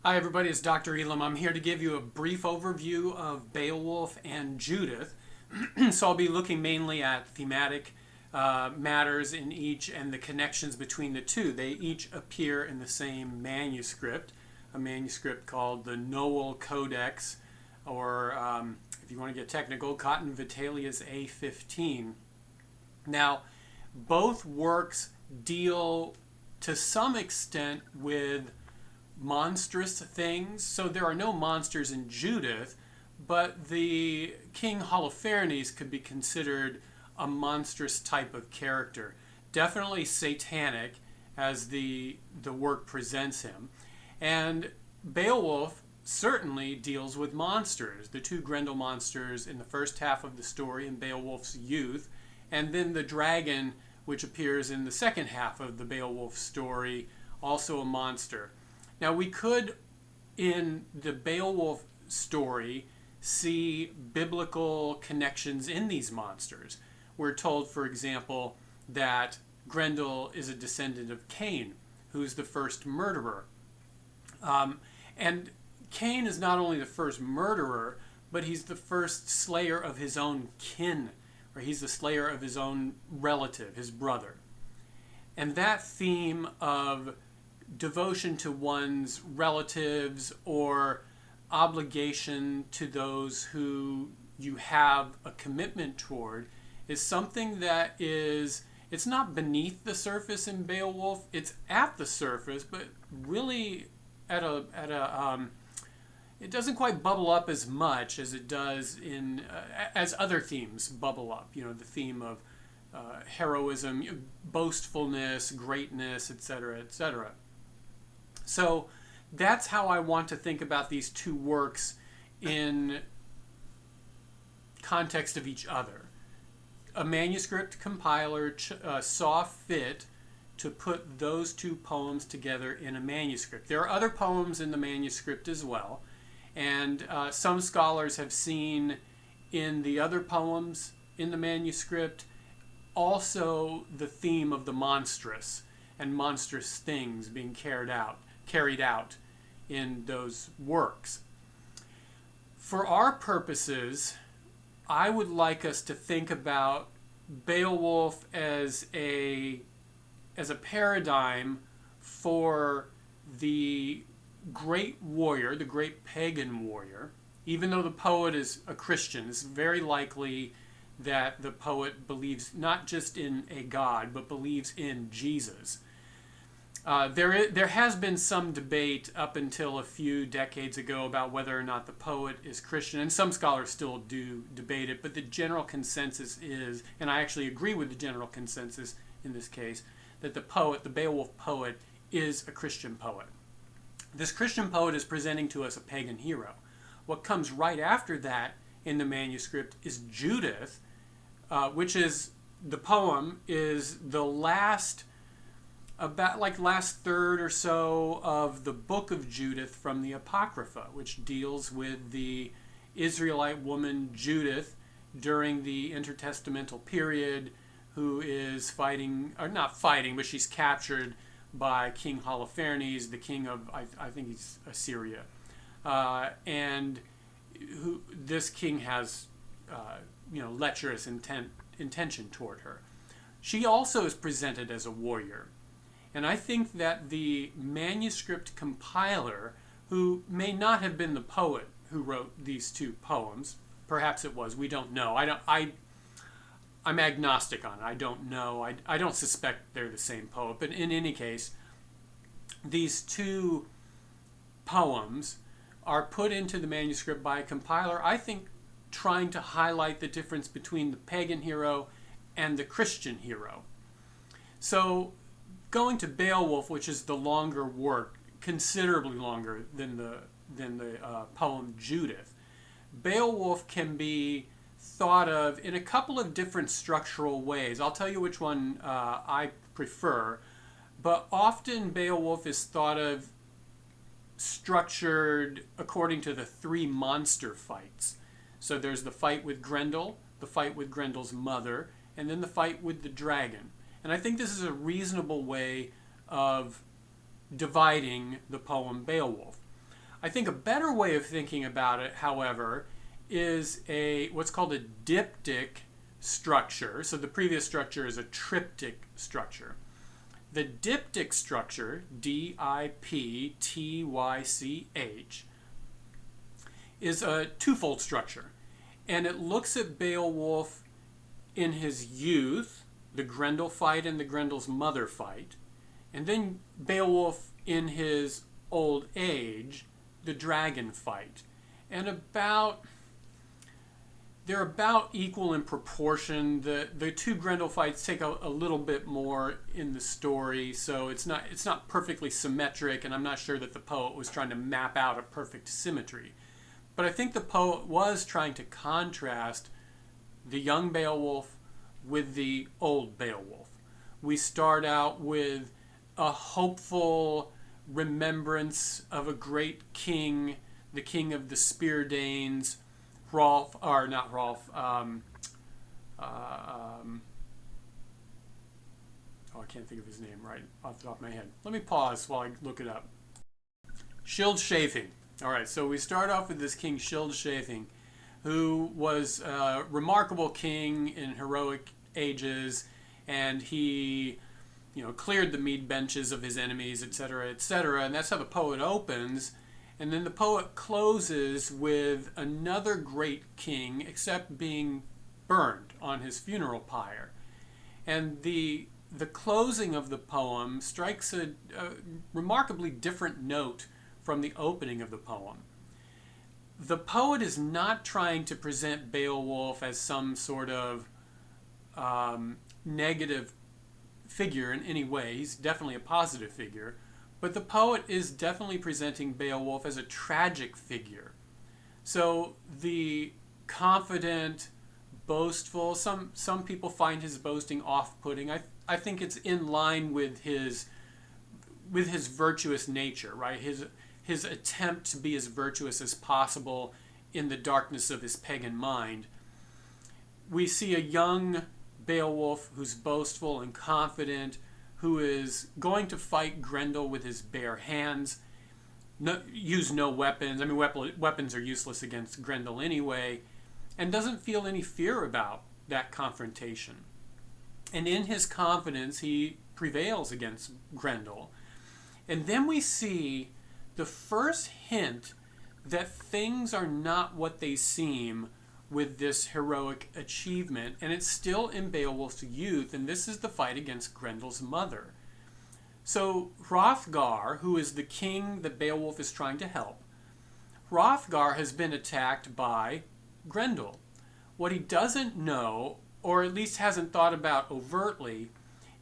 Hi everybody, it's Dr. Elam. I'm here to give you a brief overview of Beowulf and Judith. So I'll be looking mainly at thematic matters in each and the connections between the two. They each appear in the same manuscript, a manuscript called the Noel Codex, or if you want to get technical, Cotton Vitellius A15. Now, both works deal to some extent with monstrous things. So there are no monsters in Judith, but the King Holofernes could be considered a monstrous type of character. Definitely satanic as the work presents him. And Beowulf certainly deals with monsters. The two Grendel monsters in the first half of the story in Beowulf's youth, and then the dragon which appears in the second half of the Beowulf story, also a monster. Now, we could, in the Beowulf story, see biblical connections in these monsters. We're told, for example, that Grendel is a descendant of Cain, who's the first murderer. And Cain is not only the first murderer, but he's the first slayer of his own kin, or he's the slayer of his own relative, his brother. And that theme of devotion to one's relatives or obligation to those who you have a commitment toward is something that it's not beneath the surface in Beowulf, it's at the surface, but really it doesn't quite bubble up as much as it does as other themes bubble up. You know, the theme of heroism, boastfulness, greatness, etc., etc. So that's how I want to think about these two works in context of each other. A manuscript compiler saw fit to put those two poems together in a manuscript. There are other poems in the manuscript as well, and some scholars have seen in the other poems in the manuscript also the theme of the monstrous and monstrous things being carried out in those works. For our purposes, I would like us to think about Beowulf as a paradigm for the great warrior, the great pagan warrior. Even though the poet is a Christian, it's very likely that the poet believes not just in a god, but believes in Jesus. There has been some debate up until a few decades ago about whether or not the poet is Christian, and some scholars still do debate it, but the general consensus is, and I actually agree with the general consensus in this case, that the Beowulf poet, is a Christian poet. This Christian poet is presenting to us a pagan hero. What comes right after that in the manuscript is Judith, which is, the poem is the last third or so of the book of Judith from the Apocrypha, which deals with the Israelite woman Judith during the intertestamental period, who is fighting, or not fighting, but she's captured by King Holofernes, the king of, I think he's Assyria. And this king has lecherous intention toward her. She also is presented as a warrior. And I think that the manuscript compiler, who may not have been the poet who wrote these two poems, perhaps it was, we don't know. I'm agnostic on it. I don't know. I don't suspect they're the same poet. But in any case, these two poems are put into the manuscript by a compiler, I think, trying to highlight the difference between the pagan hero and the Christian hero. So, going to Beowulf, which is the longer work, considerably longer than the poem Judith, Beowulf can be thought of in a couple of different structural ways. I'll tell you which one I prefer, but often Beowulf is thought of structured according to the three monster fights. So there's the fight with Grendel, the fight with Grendel's mother, and then the fight with the dragon. And I think this is a reasonable way of dividing the poem Beowulf. I think a better way of thinking about it, however, is what's called a diptych structure. So the previous structure is a triptych structure. The diptych structure, D-I-P-T-Y-C-H, is a twofold structure. And it looks at Beowulf in his youth, the Grendel fight and the Grendel's mother fight, and then Beowulf in his old age, the dragon fight. And they're about equal in proportion. The two Grendel fights take a little bit more in the story, so it's not perfectly symmetric, and I'm not sure that the poet was trying to map out a perfect symmetry. But I think the poet was trying to contrast the young Beowulf with the old Beowulf. We start out with a hopeful remembrance of a great king, the king of the Spear Danes, Rolf, or not Rolf, oh, I can't think of his name right off the top of my head. Let me pause while I look it up. Scyld-Scefing. All right, so we start off with this king Scyld-Scefing, who was a remarkable king in heroic ages, and he, cleared the mead benches of his enemies, etc., etc., and that's how the poet opens. And then the poet closes with another great king, except being burned on his funeral pyre. And the closing of the poem strikes a remarkably different note from the opening of the poem. The poet is not trying to present Beowulf as some sort of negative figure in any way. He's definitely a positive figure. But the poet is definitely presenting Beowulf as a tragic figure. So the confident, boastful, some people find his boasting off-putting. I think it's in line with his virtuous nature, right? His attempt to be as virtuous as possible in the darkness of his pagan mind. We see a young Beowulf who's boastful and confident, who is going to fight Grendel with his bare hands, use no weapons. I mean, weapons are useless against Grendel anyway, and doesn't feel any fear about that confrontation. And in his confidence, he prevails against Grendel. And then we see the first hint that things are not what they seem with this heroic achievement, and it's still in Beowulf's youth, and this is the fight against Grendel's mother. So Hrothgar, who is the king that Beowulf is trying to help, Hrothgar has been attacked by Grendel. What he doesn't know, or at least hasn't thought about overtly,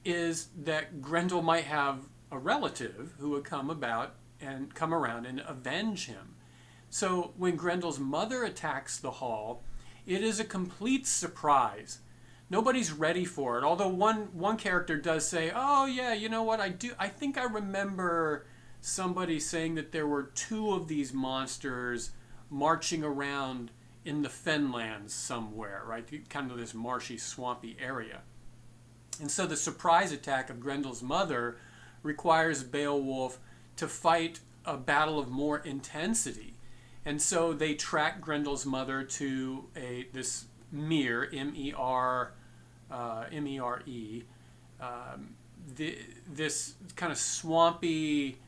is that Grendel might have a relative who would come around and avenge him. So when Grendel's mother attacks the hall, it is a complete surprise. Nobody's ready for it. Although one character does say, "Oh yeah, you know what? I think I remember somebody saying that there were two of these monsters marching around in the fenlands somewhere, right? Kind of this marshy, swampy area." And so the surprise attack of Grendel's mother requires Beowulf to fight a battle of more intensity. And so they track Grendel's mother to this mere, M-E-R-E, this kind of swampy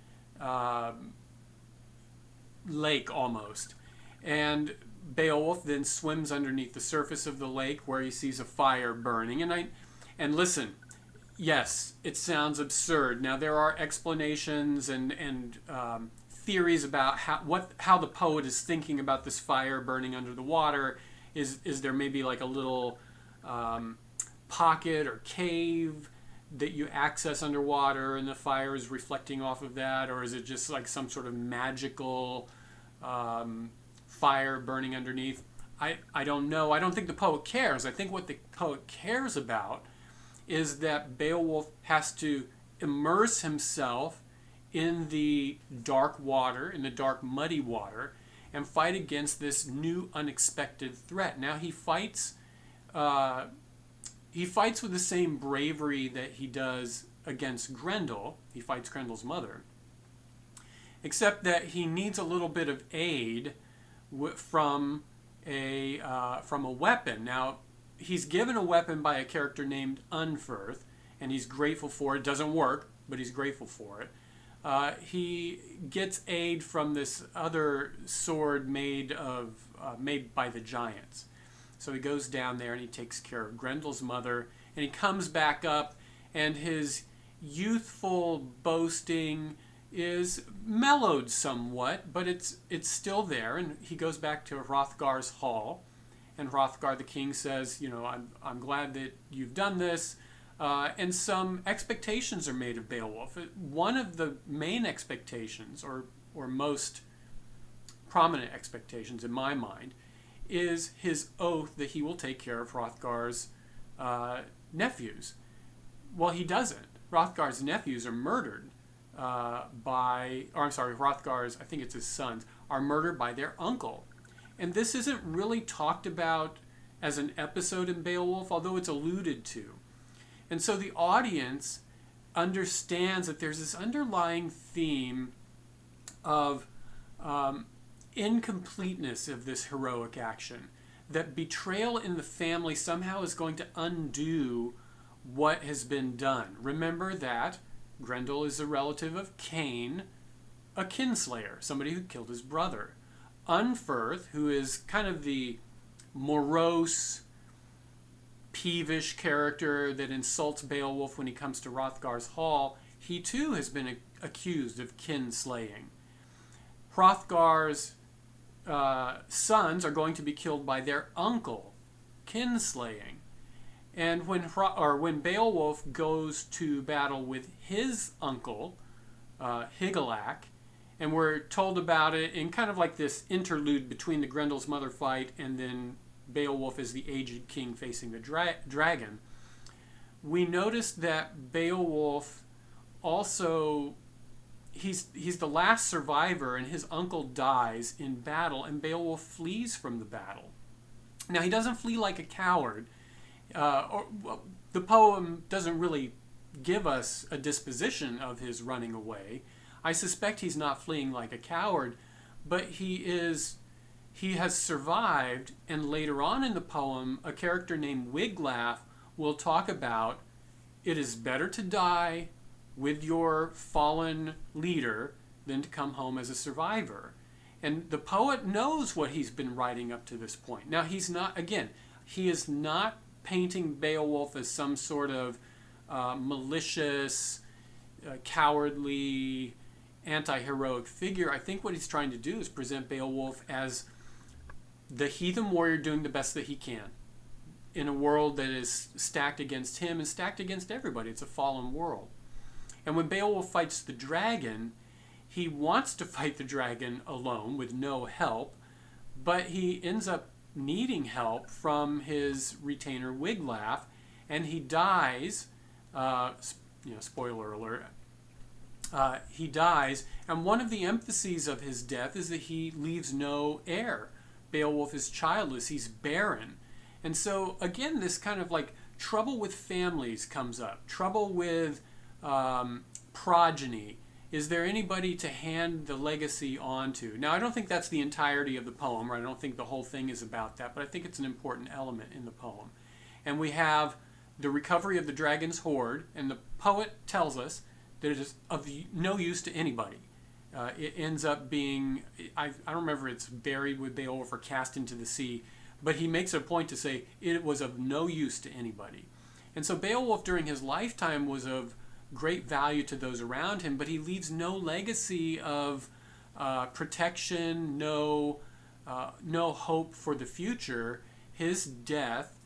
lake almost. And Beowulf then swims underneath the surface of the lake where he sees a fire burning. And listen, yes, it sounds absurd. Now there are explanations and theories about how the poet is thinking about this fire burning under the water. Is there maybe like a little pocket or cave that you access underwater and the fire is reflecting off of that? Or is it just like some sort of magical fire burning underneath? I don't know. I don't think the poet cares. I think what the poet cares about is that Beowulf has to immerse himself in the dark water, in the dark muddy water, and fight against this new unexpected threat. Now he fights with the same bravery that he does against Grendel. He fights Grendel's mother. except that he needs a little bit of aid from a weapon. Now, he's given a weapon by a character named Unferth, and he's grateful for it. It doesn't work, but he's grateful for it. He gets aid from this other sword made by the giants. So he goes down there and he takes care of Grendel's mother, and he comes back up, and his youthful boasting is mellowed somewhat, but it's still there. And he goes back to Hrothgar's hall, and Hrothgar the king says, I'm glad that you've done this. And some expectations are made of Beowulf. One of the main expectations, or most prominent expectations in my mind, is his oath that he will take care of Hrothgar's nephews. Well, he doesn't. Hrothgar's nephews are murdered Hrothgar's, I think it's his sons, are murdered by their uncle. And this isn't really talked about as an episode in Beowulf, although it's alluded to. And so the audience understands that there's this underlying theme of incompleteness of this heroic action, that betrayal in the family somehow is going to undo what has been done. Remember that Grendel is a relative of Cain, a kinslayer, somebody who killed his brother. Unferth, who is kind of the morose, peevish character that insults Beowulf when he comes to Hrothgar's hall, he too has been accused of kinslaying. Hrothgar's sons are going to be killed by their uncle, kinslaying. And when Beowulf goes to battle with his uncle, Hygelac, and we're told about it in kind of like this interlude between the Grendel's mother fight and then Beowulf as the aged king facing the dragon, we notice that Beowulf also, he's the last survivor, and his uncle dies in battle, and Beowulf flees from the battle. Now, he doesn't flee like a coward. The poem doesn't really give us a disposition of his running away. I suspect he's not fleeing like a coward, but he has survived, and later on in the poem, a character named Wiglaf will talk about it is better to die with your fallen leader than to come home as a survivor. And the poet knows what he's been writing up to this point. Now, he is not painting Beowulf as some sort of malicious, cowardly, anti-heroic figure. I think what he's trying to do is present Beowulf as the heathen warrior doing the best that he can in a world that is stacked against him and stacked against everybody. It's a fallen world. And when Beowulf fights the dragon, he wants to fight the dragon alone with no help, but he ends up needing help from his retainer Wiglaf, and he dies. Spoiler alert. He dies, and one of the emphases of his death is that he leaves no heir. Beowulf is childless, he's barren. And so, again, this kind of like trouble with families comes up, trouble with progeny. Is there anybody to hand the legacy on to? Now, I don't think that's the entirety of the poem, or I don't think the whole thing is about that, but I think it's an important element in the poem. And we have the recovery of the dragon's hoard, and the poet tells us that it is of no use to anybody. It ends up being, I don't remember if it's buried with Beowulf or cast into the sea, but he makes a point to say it was of no use to anybody. And so Beowulf during his lifetime was of great value to those around him, but he leaves no legacy of protection, no hope for the future. His death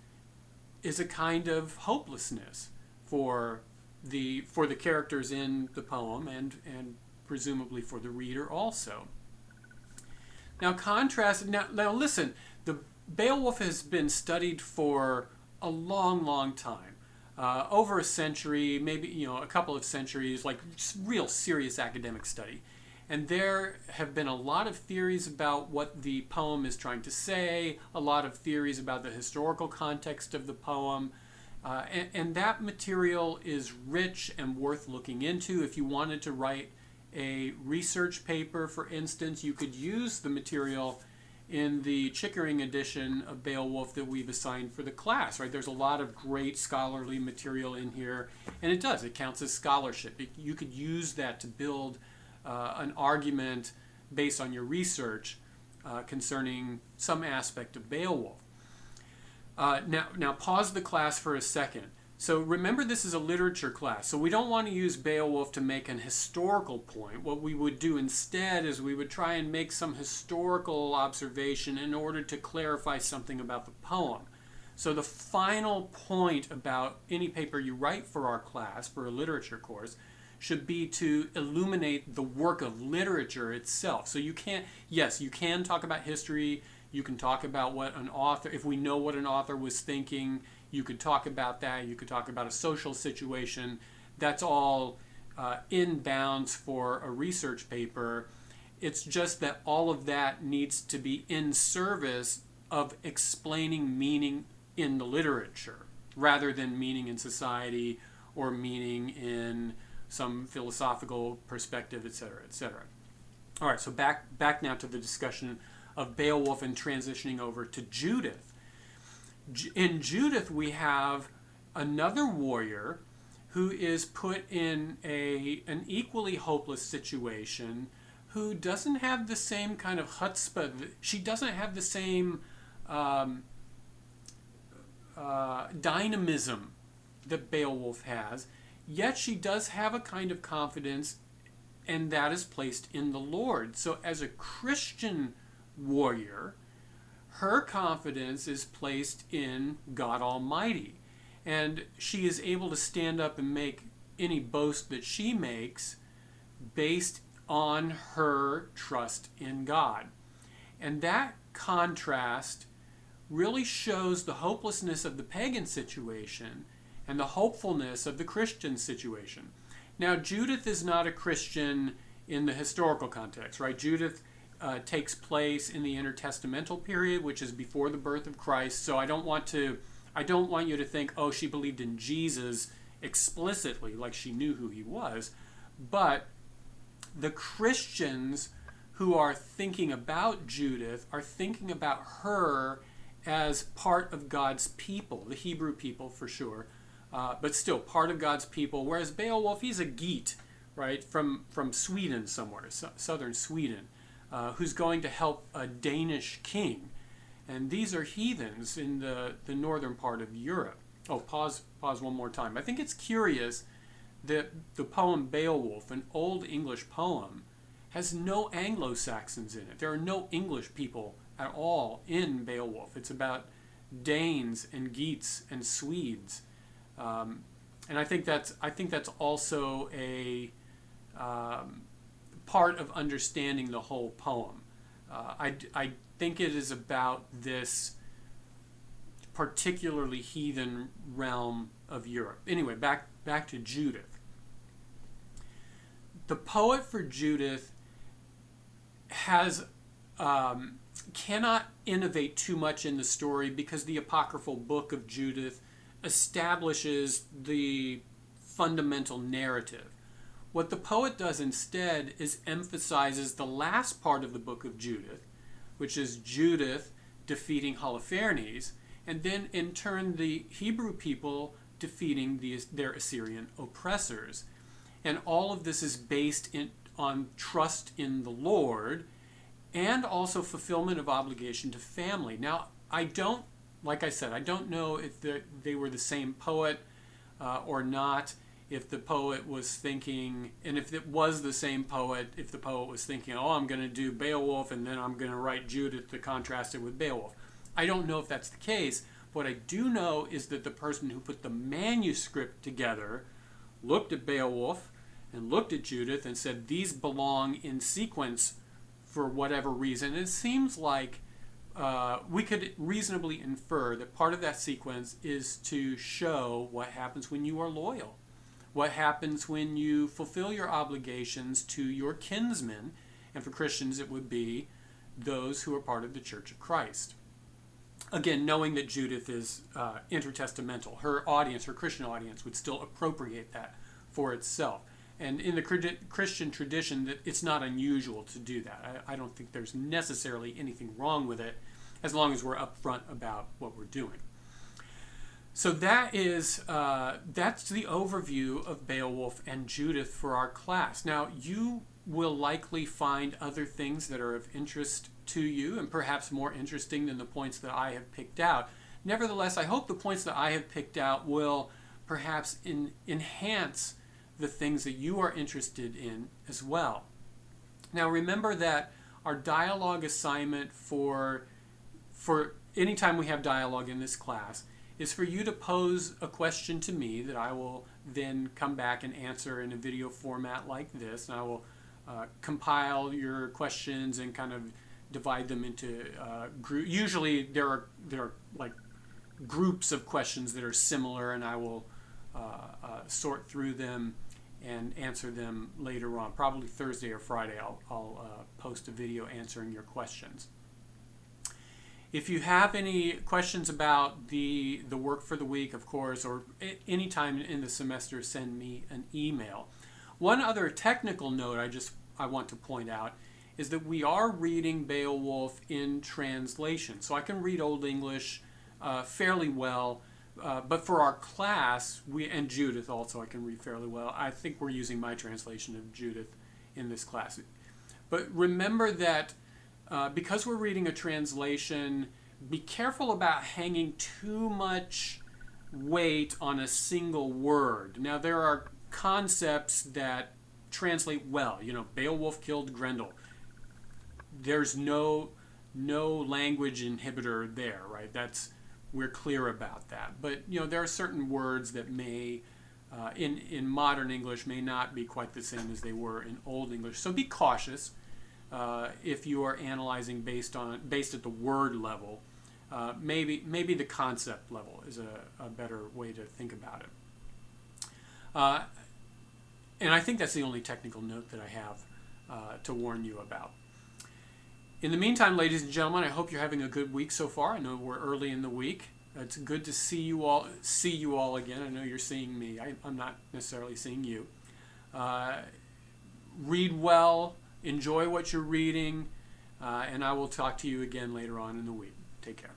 is a kind of hopelessness for the characters in the poem and presumably for the reader also. Now listen, the Beowulf has been studied for a long, long time. Over a century, maybe a couple of centuries, like real serious academic study. And there have been a lot of theories about what the poem is trying to say, a lot of theories about the historical context of the poem. And that material is rich and worth looking into if you wanted to write a research paper, for instance, you could use the material in the Chickering edition of Beowulf that we've assigned for the class, right? There's a lot of great scholarly material in here, and it counts as scholarship. You could use that to build an argument based on your research concerning some aspect of Beowulf. Now pause the class for a second. So remember, this is a literature class, so we don't want to use Beowulf to make an historical point. What we would do instead is we would try and make some historical observation in order to clarify something about the poem. So the final point about any paper you write for our class, for a literature course, should be to illuminate the work of literature itself. So you can talk about history, you can talk about what an author, if we know what an author was thinking, you could talk about that. You could talk about a social situation. That's all in bounds for a research paper. It's just that all of that needs to be in service of explaining meaning in the literature, rather than meaning in society or meaning in some philosophical perspective, etc., etc. All right, so back now to the discussion of Beowulf and transitioning over to Judith. In Judith, we have another warrior who is put in an equally hopeless situation, who doesn't have the same kind of chutzpah. She doesn't have the same dynamism that Beowulf has, yet she does have a kind of confidence, and that is placed in the Lord. So as a Christian warrior, her confidence is placed in God Almighty, and she is able to stand up and make any boast that she makes based on her trust in God. And that contrast really shows the hopelessness of the pagan situation and the hopefulness of the Christian situation. Now, Judith is not a Christian in the historical context, right? Judith takes place in the intertestamental period, which is before the birth of Christ. So I don't want you to think, oh, she believed in Jesus explicitly, like she knew who he was. But the Christians who are thinking about Judith are thinking about her as part of God's people, the Hebrew people for sure, but still part of God's people. Whereas Beowulf, he's a Geat, right, from Sweden somewhere, southern Sweden. Who's going to help a Danish king. And these are heathens in the northern part of Europe. Oh, pause one more time. I think it's curious that the poem Beowulf, an Old English poem, has no Anglo-Saxons in it. There are no English people at all in Beowulf. It's about Danes and Geats and Swedes. And I think that's also a part of understanding the whole poem. I think it is about this particularly heathen realm of Europe. Anyway, back to Judith. The poet for Judith cannot innovate too much in the story because the apocryphal book of Judith establishes the fundamental narrative. What the poet does instead is emphasizes the last part of the book of Judith, which is Judith defeating Holofernes, and then in turn the Hebrew people defeating their Assyrian oppressors. And all of this is based on trust in the Lord and also fulfillment of obligation to family. Now, like I said, I don't know if they were the same poet or not. If the poet was thinking, and if it was the same poet, if the poet was thinking, oh, I'm going to do Beowulf and then I'm going to write Judith to contrast it with Beowulf. I don't know if that's the case. What I do know is that the person who put the manuscript together looked at Beowulf and looked at Judith and said, these belong in sequence for whatever reason. And it seems like we could reasonably infer that part of that sequence is to show what happens when you are loyal. What happens when you fulfill your obligations to your kinsmen, and for Christians it would be those who are part of the Church of Christ. Again, knowing that Judith is intertestamental, her Christian audience would still appropriate that for itself. And in the Christian tradition, that it's not unusual to do that. I don't think there's necessarily anything wrong with it, as long as we're upfront about what we're doing. So that is that's the overview of Beowulf and Judith for our class. Now, you will likely find other things that are of interest to you, and perhaps more interesting than the points that I have picked out. Nevertheless, I hope the points that I have picked out will perhaps enhance the things that you are interested in as well. Now, remember that our dialogue assignment for anytime we have dialogue in this class is for you to pose a question to me that I will then come back and answer in a video format like this, and I will compile your questions and kind of divide them into groups. Usually there are like groups of questions that are similar, and I will sort through them and answer them later on. Probably Thursday or Friday I'll post a video answering your questions. If you have any questions about the work for the week, of course, or any time in the semester, send me an email. One other technical note I want to point out is that we are reading Beowulf in translation. So I can read Old English fairly well, but for our class, and Judith also I can read fairly well. I think we're using my translation of Judith in this class. But remember that because we're reading a translation, be careful about hanging too much weight on a single word. Now, there are concepts that translate well. You know, Beowulf killed Grendel. There's no language inhibitor there, right? We're clear about that. But, you know, there are certain words that may, in modern English, may not be quite the same as they were in Old English. So be cautious. If you are analyzing based at the word level, maybe the concept level is a better way to think about it. And I think that's the only technical note that I have to warn you about. In the meantime, ladies and gentlemen, I hope you're having a good week so far. I know we're early in the week. It's good to see you all again. I know you're seeing me. I'm not necessarily seeing you. Read well. Enjoy what you're reading, and I will talk to you again later on in the week. Take care.